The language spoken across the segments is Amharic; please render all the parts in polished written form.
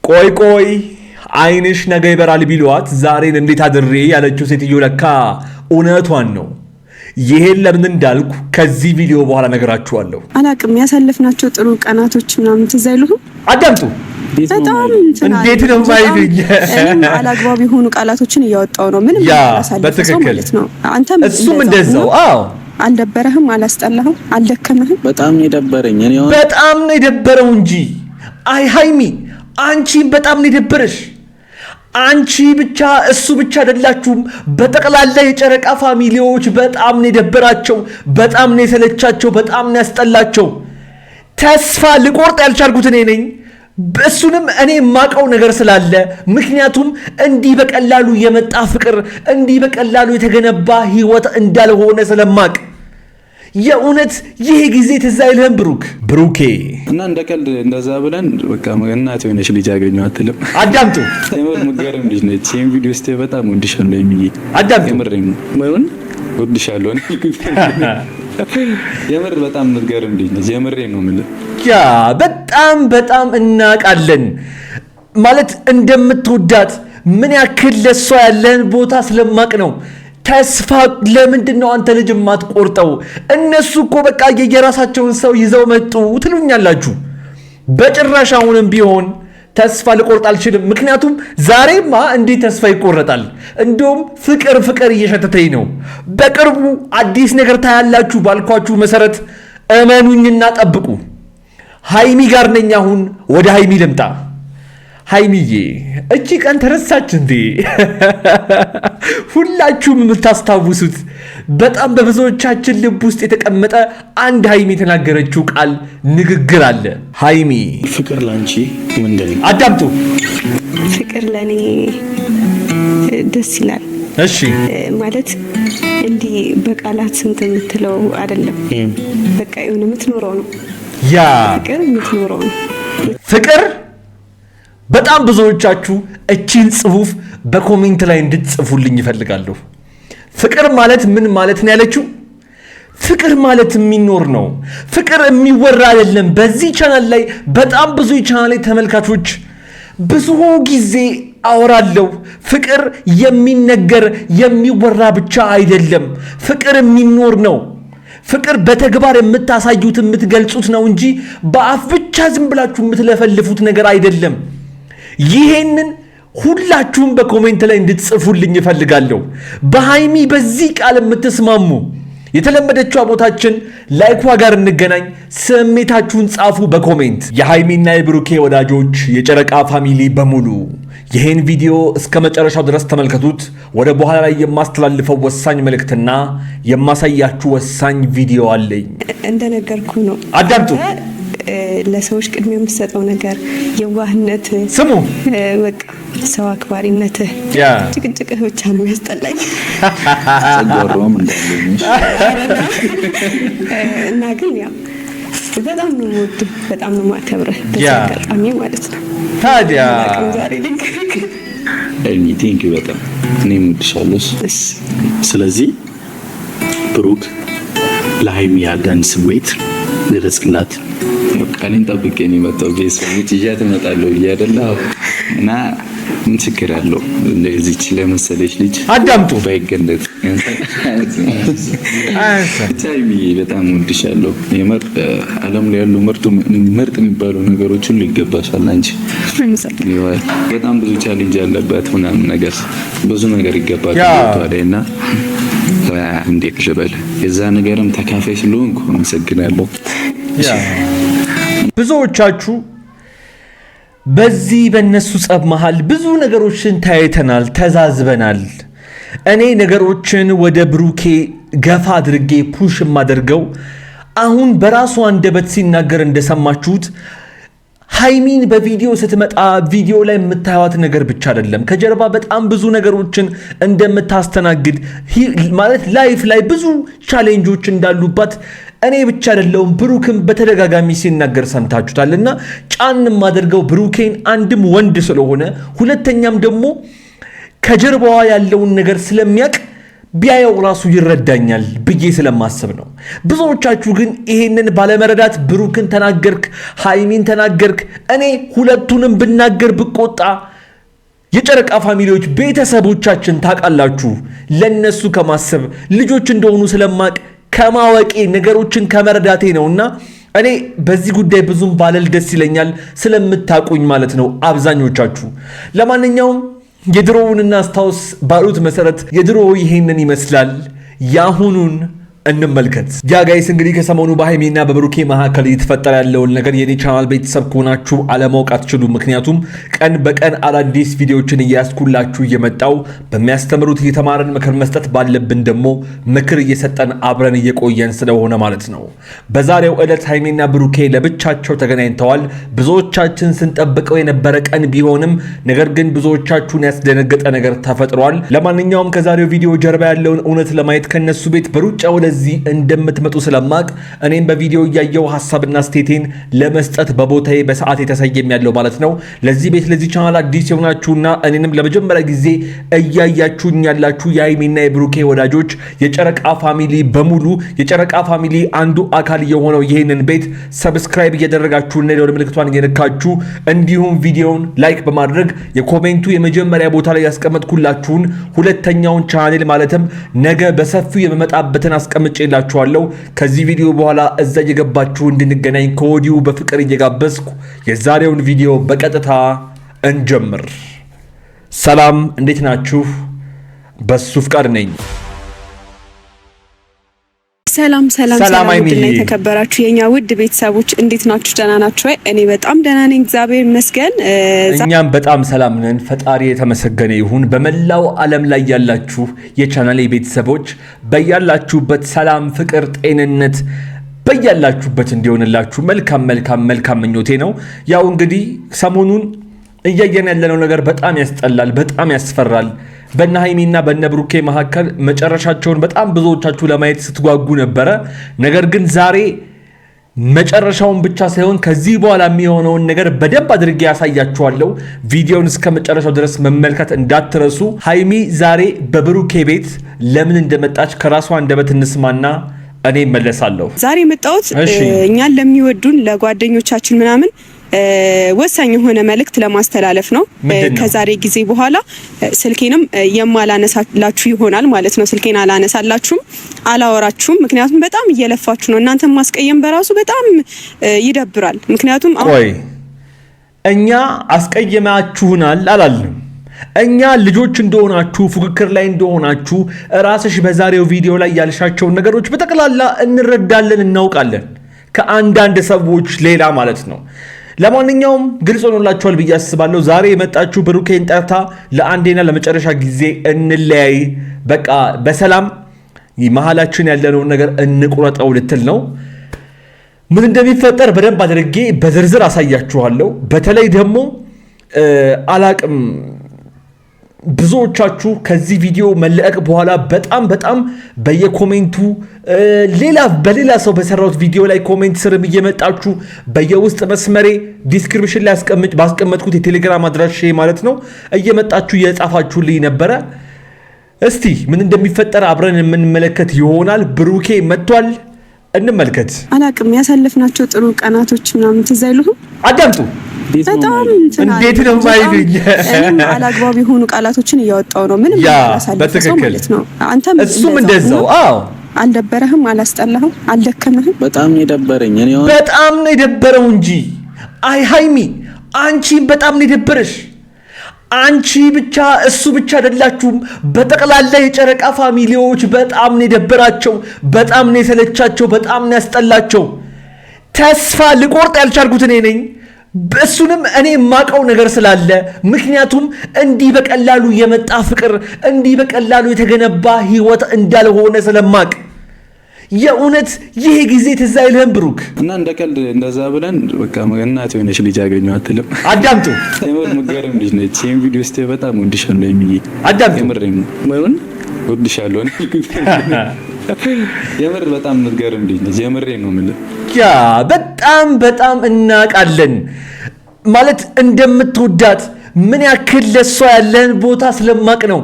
ቆይ አይንሽ ነገ ይበራል ቢሏት ዛሬን እንዴት አድሬ ያለችው ሴትዮ ለካ እውነቷን ነው። ይሄን ለምን እንዳልኩ ከዚህ ቪዲዮ በኋላ ነገራችኋለሁ። አላቅም ያሳለፍናቸው ጥሩ ቀናቶች ምናምን ትዝ አይሉህም? አዳምጡ። በጣም እንዴት ነው ማይልኝ አላግባብ የሆኑ ቃላቶችን እያወጣው ነው። ምንም ያሳለፈው ማለት ነው። አንተም እሱም እንደዛው። አዎ አልደበረህም? አላስጠላህም? አልደከመህም? በጣም የደበረኝ እኔ በጣም ነው የደበረው እንጂ አይ ሃይሚ አንቺ በጣም ነው የደበረሽ። አንቺ ብቻ እሱ ብቻ አይደላችሁም። በጠቅላላ የጨረቃ ፋሚሊዎች በጣም ነው የደበራቸው፣ በጣም ነው የሰለቻቸው፣ በጣም ነው ያስጠላቸው። ተስፋ ልቆርጥ ያልቻልኩት እኔ ነኝ። እሱንም እኔ የማውቀው ነገር ስላለ፣ ምክንያቱም እንዲህ በቀላሉ የመጣ ፍቅር እንዲህ በቀላሉ የተገነባ ህይወት እንዳልሆነ ስለማቅ የእውነት ይሄ ጊዜ ትዝ አይልህም ብሩኬ? እና እንደ ቀልድ እንደዛ ብለን በቃ እናት የሆነች ልጅ አገኘሁ አትልም? አዳምጡ። የምር ምገርም ልጅ ነች። ይሄን ቪዲዮ እስቲ በጣም ወድሻለሁ የሚይ አዳምጡ። የምሬን ነው ወድሻለሁ። የምር በጣም ምገርም ልጅ ነች። የምሬን ነው የምልህ። ያ በጣም እናውቃለን ማለት እንደምትወዳት ምን ያክል ለሷ ያለን ቦታ ስለማቅ ነው። ተስፋ ለምንድን ነው አንተ ልጅ የማትቆርጠው? እነሱ እኮ በቃ የየራሳቸውን ሰው ይዘው መጡ ትሉኛላችሁ። በጭራሽ አሁንም ቢሆን ተስፋ ልቆርጥ አልችልም። ምክንያቱም ዛሬማ እንዴት ተስፋ ይቆረጣል? እንደውም ፍቅር እየሸተተኝ ነው። በቅርቡ አዲስ ነገር ታያላችሁ ባልኳችሁ መሰረት እመኑኝና ጠብቁ። ሃይሚ ጋር ነኝ። አሁን ወደ ሃይሚ ልምጣ። ሃይሚዬ እቺ ቀን ተረሳች እንዴ? ሁላችሁም የምታስታውሱት በጣም በብዙዎቻችን ልብ ውስጥ የተቀመጠ አንድ ሃይሚ የተናገረችው ቃል ንግግር አለ። ሃይሚ ፍቅር ላንቺ ምንድን ነው? አዳምጡ። ፍቅር ለኔ ደስ ይላል። እሺ ማለት እንዲህ በቃላት ስንት የምትለው አይደለም። በቃ የሆነ የምትኖረው ነው። ያ ፍቅር የምትኖረው ነው። ፍቅር በጣም ብዙዎቻችሁ እቺን ጽሁፍ በኮሜንት ላይ እንድትጽፉልኝ ይፈልጋለሁ። ፍቅር ማለት ምን ማለት ነው ያለችው? ፍቅር ማለት የሚኖር ነው። ፍቅር የሚወራ አይደለም። በዚህ ቻናል ላይ በጣም ብዙ ቻናል ላይ ተመልካቾች ብዙ ጊዜ አወራለሁ። ፍቅር የሚነገር የሚወራ ብቻ አይደለም። ፍቅር የሚኖር ነው። ፍቅር በተግባር የምታሳዩት የምትገልጹት ነው እንጂ በአፍ ብቻ ዝም ብላችሁ የምትለፈልፉት ነገር አይደለም። ይሄንን ሁላችሁም በኮሜንት ላይ እንድትጽፉልኝ እፈልጋለሁ። በሃይሚ በዚህ ቃል የምትስማሙ የተለመደችው ቦታችን ላይኳ ጋር እንገናኝ። ስሜታችሁን ጻፉ በኮሜንት። የሃይሚና የብሩኬ ወዳጆች፣ የጨረቃ ፋሚሊ በሙሉ ይሄን ቪዲዮ እስከ መጨረሻው ድረስ ተመልከቱት። ወደ በኋላ ላይ የማስተላልፈው ወሳኝ መልእክትና የማሳያችሁ ወሳኝ ቪዲዮ አለኝ። እንደነገርኩ ነው። አዳምጡ። ለሰዎች ቅድሚያ የምትሰጠው ነገር የዋህነት፣ ስሙ፣ በቃ ሰው አክባሪነት። ጭቅጭቅህ ብቻ ነው ያስጠላኝ ተጓሮም እንደልኝሽ እና ግን ያው በጣም ነው ወድ በጣም ነው ማከብረህ በተጋጣሚ ማለት ነው። ታዲያ ዛሬ ልክ ቲንክ በጣም እኔም ወድሻለሁ። ስለዚህ ብሩክ ለሃይሚ ያለን ስሜት ገለጽላት። ቃሌን ጠብቄ ነው የመጣው። ቤተሰቦች ይዣት እመጣለሁ እያደላ እና ምን ችግር አለው? እንደዚህች ለመሰለች ልጅ አዳምጡ ባይገለጥ ታይሚ በጣም ወድሻለሁ። የምር ዓለም ላይ ያሉ ምርጥ የሚባሉ ነገሮች ሁሉ ይገባሻል አንቺ። በጣም ብዙ ቻሌንጅ ያለበት ምናምን ነገር ብዙ ነገር ይገባል ታዲያና እንዴት ልበል የዛ ነገርም ተካፋይ ስለሆንኩ አመሰግናለሁ። ብዙዎቻችሁ በዚህ በእነሱ ጸብ መሃል ብዙ ነገሮችን ታይተናል፣ ተዛዝበናል። እኔ ነገሮችን ወደ ብሩኬ ገፋ አድርጌ ፑሽ የማደርገው አሁን በራሱ አንደበት ሲናገር እንደሰማችሁት ሃይሚን በቪዲዮ ስትመጣ ቪዲዮ ላይ የምታዩት ነገር ብቻ አይደለም። ከጀርባ በጣም ብዙ ነገሮችን እንደምታስተናግድ ማለት ላይፍ ላይ ብዙ ቻሌንጆች እንዳሉባት እኔ ብቻ አይደለሁም ብሩክም በተደጋጋሚ ሲናገር ሰምታችሁታልና ጫን ማደርገው ብሩኬን አንድም ወንድ ስለሆነ ሁለተኛም ደግሞ ከጀርባዋ ያለውን ነገር ስለሚያቅ ቢያየው ራሱ ይረዳኛል ብዬ ስለማስብ ነው። ብዙዎቻችሁ ግን ይሄንን ባለመረዳት ብሩክን ተናገርክ፣ ሃይሚን ተናገርክ። እኔ ሁለቱንም ብናገር ብቆጣ የጨረቃ ፋሚሊዎች ቤተሰቦቻችን ታውቃላችሁ፣ ለነሱ ከማሰብ ልጆች እንደሆኑ ስለማቅ ከማወቄ ነገሮችን ከመረዳቴ ነውና እኔ በዚህ ጉዳይ ብዙም ባለል ደስ ይለኛል፣ ስለምታቁኝ ማለት ነው አብዛኞቻችሁ። ለማንኛውም የድሮውን እናስታውስ ባሉት መሰረት የድሮ ይሄንን ይመስላል፣ ያሁኑን እንመልከት። ያ ጋይስ እንግዲህ ከሰሞኑ በሃይሚና በብሩኬ መካከል እየተፈጠረ ያለውን ነገር የኔ ቻናል ቤተሰብ ከሆናችሁ አለማወቅ አትችሉም። ምክንያቱም ቀን በቀን አዳዲስ ቪዲዮዎችን እያስኩላችሁ እየመጣው በሚያስተምሩት እየተማረን ምክር መስጠት ባለብን ደግሞ ምክር እየሰጠን አብረን እየቆየን ስለሆነ ማለት ነው። በዛሬው ዕለት ሃይሚና ብሩኬ ለብቻቸው ተገናኝተዋል። ብዙዎቻችን ስንጠብቀው የነበረ ቀን ቢሆንም ነገር ግን ብዙዎቻችሁን ያስደነገጠ ነገር ተፈጥሯል። ለማንኛውም ከዛሬው ቪዲዮ ጀርባ ያለውን እውነት ለማየት ከነሱ ቤት በሩጫ ወደዚህ እንደምትመጡ ስለማቅ እኔም በቪዲዮ እያየው ሐሳብና ስቴቴን ለመስጠት በቦታዬ በሰዓት የተሰየም ያለው ማለት ነው። ለዚህ ቤት ለዚህ ቻናል አዲስ የሆናችሁና እኔንም ለመጀመሪያ ጊዜ እያያችሁኝ ያላችሁ የሃይሚና የብሩኬ ወዳጆች፣ የጨረቃ ፋሚሊ በሙሉ የጨረቃ ፋሚሊ አንዱ አካል የሆነው ይህንን ቤት ሰብስክራይብ እያደረጋችሁና የደወል ምልክቷን እየነካችሁ እንዲሁም ቪዲዮውን ላይክ በማድረግ የኮሜንቱ የመጀመሪያ ቦታ ላይ ያስቀመጥኩላችሁን ሁለተኛውን ቻናል ማለትም ነገ በሰፊው የመመጣበትን አስቀምጬላችኋለሁ። ከዚህ ቪዲዮ በኋላ እዛ እየገባችሁ እንድንገናኝ ከወዲሁ በፍቅር እየጋበዝኩ የዛሬውን ቪዲዮ በቀጥታ እንጀምር። ሰላም፣ እንዴት ናችሁ? በሱ ፍቃድ ነኝ። ሰላም ውድና የተከበራችሁ የኛ ውድ ቤተሰቦች እንዴት ናችሁ? ደህና ናችሁ ወይ? እኔ በጣም ደህና ነኝ፣ እግዚአብሔር ይመስገን። እኛም በጣም ሰላም ነን፣ ፈጣሪ የተመሰገነ ይሁን። በመላው ዓለም ላይ ያላችሁ የቻናሌ ቤተሰቦች በያላችሁበት ሰላም፣ ፍቅር፣ ጤንነት በያላችሁበት እንዲሆንላችሁ መልካም ምኞቴ ነው። ያው እንግዲህ ሰሞኑን እያየን ያለነው ነገር በጣም ያስጠላል፣ በጣም ያስፈራል። በእነ ሃይሚና በእነ ብሩኬ መካከል መጨረሻቸውን በጣም ብዙዎቻችሁ ለማየት ስትጓጉ ነበረ። ነገር ግን ዛሬ መጨረሻውን ብቻ ሳይሆን ከዚህ በኋላ የሚሆነውን ነገር በደንብ አድርጌ ያሳያችኋለሁ። ቪዲዮውን እስከ መጨረሻው ድረስ መመልከት እንዳትረሱ። ሃይሚ ዛሬ በብሩኬ ቤት ለምን እንደመጣች ከራሷ አንደበት እንስማና እኔ እመለሳለሁ። ዛሬ የመጣሁት እኛን ለሚወዱን ለጓደኞቻችን ምናምን ወሳኝ የሆነ መልእክት ለማስተላለፍ ነው። ከዛሬ ጊዜ በኋላ ስልኬንም የማላነሳላችሁ ይሆናል ማለት ነው። ስልኬን አላነሳላችሁም፣ አላወራችሁም። ምክንያቱም በጣም እየለፋችሁ ነው። እናንተም ማስቀየም በራሱ በጣም ይደብራል። ምክንያቱም እኛ አስቀየማችሁናል አላልንም። እኛ ልጆች እንደሆናችሁ ፉክክር ላይ እንደሆናችሁ ራስሽ በዛሬው ቪዲዮ ላይ ያልሻቸውን ነገሮች በጠቅላላ እንረዳለን፣ እናውቃለን፣ ከአንዳንድ ሰዎች ሌላ ማለት ነው። ለማንኛውም ግልጽ ሆኖላችኋል ብዬ አስባለሁ። ዛሬ የመጣችሁ ብሩኬን ጠርታ ለአንዴና ለመጨረሻ ጊዜ እንለያይ፣ በቃ በሰላም መሀላችን ያለነውን ነገር እንቁረጠው ልትል ነው። ምን እንደሚፈጠር በደንብ አድርጌ በዝርዝር አሳያችኋለሁ። በተለይ ደግሞ አላቅም ብዙዎቻችሁ ከዚህ ቪዲዮ መለቀቅ በኋላ በጣም በየኮሜንቱ በሌላ ሰው በሰራሁት ቪዲዮ ላይ ኮሜንት ስርም እየመጣችሁ በየውስጥ መስመሬ ዲስክሪፕሽን ላይ ባስቀመጥኩት የቴሌግራም አድራሻ ማለት ነው እየመጣችሁ እየጻፋችሁልኝ ነበረ። እስቲ ምን እንደሚፈጠር አብረን የምንመለከት ይሆናል። ብሩኬ መጥቷል፣ እንመልከት። አላቅም ያሳለፍናቸው ጥሩ ቀናቶች ምናምን ትዝ አይሉም? አዳምጡ። በጣም እንዴት ነው ማይልኝ? እኔም አላግባብ የሆኑ ቃላቶችን እያወጣው ነው። ምንም ያሳለፈው ማለት ነው። አንተም እሱም እንደዛው። አዎ አልደበረህም? አላስጠላህም? አልደከመህም? በጣም ነው የደበረኝ። በጣም ነው የደበረው እንጂ አይ ሃይሚ አንቺ በጣም ነው የደበረሽ። አንቺ ብቻ እሱ ብቻ አይደላችሁም። በጠቅላላ የጨረቃ ፋሚሊዎች በጣም ነው የደበራቸው፣ በጣም ነው የሰለቻቸው፣ በጣም ነው ያስጠላቸው። ተስፋ ልቆርጥ ያልቻልኩት እኔ ነኝ። እሱንም እኔ የማውቀው ነገር ስላለ፣ ምክንያቱም እንዲህ በቀላሉ የመጣ ፍቅር እንዲህ በቀላሉ የተገነባ ህይወት እንዳልሆነ ስለማቅ የእውነት ይሄ ጊዜ ትዝ አይልህም ብሩክ? እና እንደ ቀልድ እንደዛ ብለን በቃ እናት የሆነች ልጅ አገኘሁ አትልም? አዳምጡ። የምትገርም ልጅ ነች። ይሄን ቪዲዮ እስቲ በጣም ወድሻለሁ የሚይ አዳምጡ። የምሬን ነው ወድሻለሁ። የምር በጣም የምትገርም ልጅ ነች። የምሬን ነው የምልህ። ያ በጣም እናውቃለን ማለት እንደምትወዳት ምን ያክል ለሷ ያለን ቦታ ስለማቅ ነው።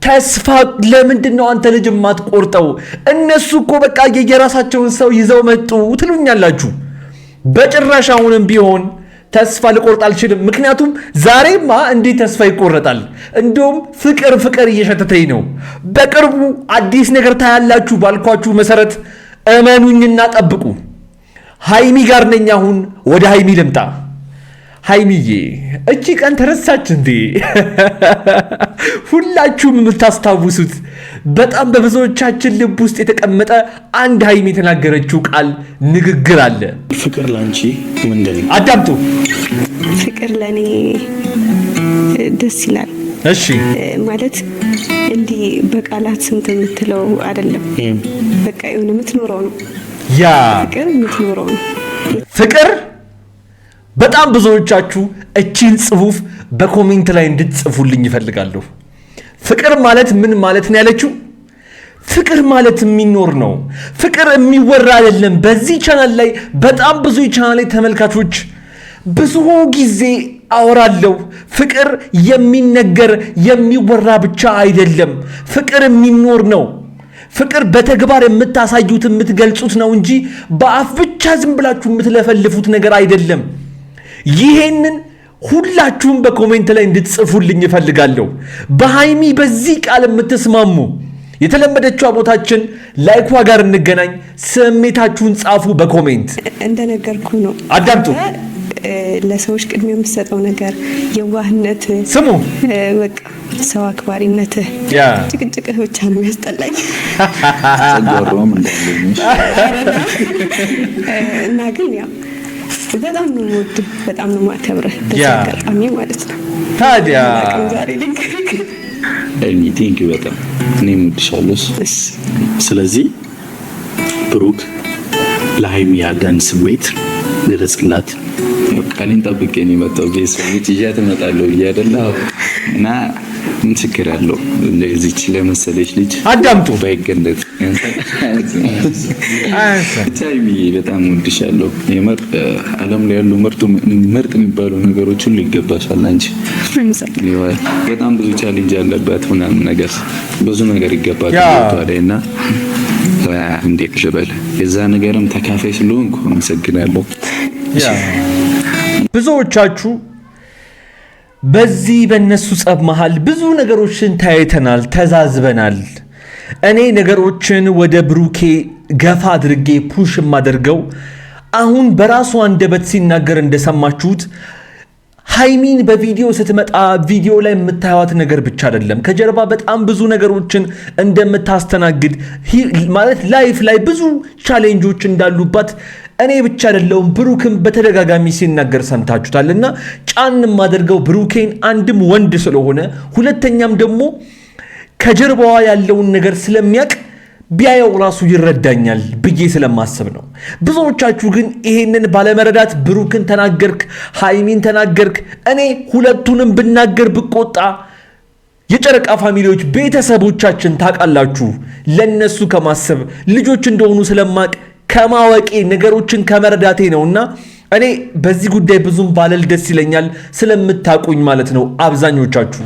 ተስፋ ለምንድነው አንተ ልጅ የማትቆርጠው? እነሱ እኮ በቃ የራሳቸውን ሰው ይዘው መጡ ትሉኛላችሁ። በጭራሽ አሁንም ቢሆን ተስፋ ልቆርጥ አልችልም። ምክንያቱም ዛሬማ እንዴት ተስፋ ይቆረጣል? እንደውም ፍቅር እየሸተተኝ ነው። በቅርቡ አዲስ ነገር ታያላችሁ ባልኳችሁ መሰረት እመኑኝና ጠብቁ። ሃይሚ ጋር ነኝ። አሁን ወደ ሃይሚ ልምጣ። ሃይሚዬ እቺ ቀን ተረሳች እንዴ? ሁላችሁም የምታስታውሱት በጣም በብዙዎቻችን ልብ ውስጥ የተቀመጠ አንድ ሃይሚ የተናገረችው ቃል ንግግር አለ። ፍቅር ላንቺ ምንድን ነው? አዳምጡ። ፍቅር ለኔ ደስ ይላል። እሺ ማለት እንዲህ በቃላት ስንት የምትለው አይደለም። በቃ የሆነ የምትኖረው ነው። ያ ፍቅር የምትኖረው ነው። ፍቅር በጣም ብዙዎቻችሁ እቺን ጽሁፍ በኮሜንት ላይ እንድትጽፉልኝ ይፈልጋለሁ። ፍቅር ማለት ምን ማለት ነው ያለችው? ፍቅር ማለት የሚኖር ነው። ፍቅር የሚወራ አይደለም። በዚህ ቻናል ላይ በጣም ብዙ ቻናል ላይ ተመልካቾች ብዙ ጊዜ አወራለሁ። ፍቅር የሚነገር የሚወራ ብቻ አይደለም። ፍቅር የሚኖር ነው። ፍቅር በተግባር የምታሳዩት የምትገልጹት ነው እንጂ በአፍ ብቻ ዝም ብላችሁ የምትለፈልፉት ነገር አይደለም። ይሄንን ሁላችሁም በኮሜንት ላይ እንድትጽፉልኝ እፈልጋለሁ። በሃይሚ በዚህ ቃል የምትስማሙ የተለመደችው ቦታችን ላይኳ ጋር እንገናኝ። ስሜታችሁን ጻፉ በኮሜንት። እንደነገርኩ ነው። አዳምጡ። ለሰዎች ቅድሚያ የምትሰጠው ነገር የዋህነት፣ ስሙ፣ በቃ ሰው አክባሪነት። ጭቅጭቅህ ብቻ ነው ያስጠላኝ እና ግን ያው በጣም ነው የምወድህ፣ በጣም ነው የማከብርህ። በአጋጣሚ ማለት ነው። ታዲያ ዛሬ ቴንክ ዩ በጣም እኔም እወድሻለሁ። ስለዚህ ብሩክ ለሃይሚ ያለን ስሜት ገለጽላት። ቃሌን ጠብቄ ነው የመጣው። ቤተሰቦች ይዣት እመጣለሁ ብዬ አይደለ? እና ምን ችግር አለው? ለዚች ለመሰለች ልጅ አዳምጡ ባይገለጥ ታይሚ በጣም እወድሻለሁ። የምር ዓለም ላይ ያሉ ምርጥ የሚባሉ ነገሮች ሁሉ ይገባሻል አንቺ። በጣም ብዙ ቻሌንጅ ያለበት ምናምን ነገር ብዙ ነገር ይገባል ታዲያና እንዴት ልበል የዛ ነገርም ተካፋይ ስለሆንኩ አመሰግናለሁ። ብዙዎቻችሁ በዚህ በእነሱ ጸብ መሃል ብዙ ነገሮችን ታይተናል፣ ተዛዝበናል። እኔ ነገሮችን ወደ ብሩኬ ገፋ አድርጌ ፑሽ የማደርገው አሁን በራሱ አንደበት ሲናገር እንደሰማችሁት ሃይሚን በቪዲዮ ስትመጣ ቪዲዮ ላይ የምታዩት ነገር ብቻ አይደለም። ከጀርባ በጣም ብዙ ነገሮችን እንደምታስተናግድ ማለት ላይፍ ላይ ብዙ ቻሌንጆች እንዳሉባት እኔ ብቻ አይደለሁም ብሩክም በተደጋጋሚ ሲናገር ሰምታችሁታልና ጫን ማደርገው ብሩኬን አንድም ወንድ ስለሆነ ሁለተኛም ደግሞ ከጀርባዋ ያለውን ነገር ስለሚያቅ ቢያየው ራሱ ይረዳኛል ብዬ ስለማስብ ነው። ብዙዎቻችሁ ግን ይሄንን ባለመረዳት ብሩክን ተናገርክ፣ ሃይሚን ተናገርክ። እኔ ሁለቱንም ብናገር ብቆጣ የጨረቃ ፋሚሊዎች ቤተሰቦቻችን ታውቃላችሁ፣ ለነሱ ከማሰብ ልጆች እንደሆኑ ስለማቅ ከማወቄ ነገሮችን ከመረዳቴ ነውና እኔ በዚህ ጉዳይ ብዙም ባለል ደስ ይለኛል ስለምታቁኝ ማለት ነው አብዛኞቻችሁ።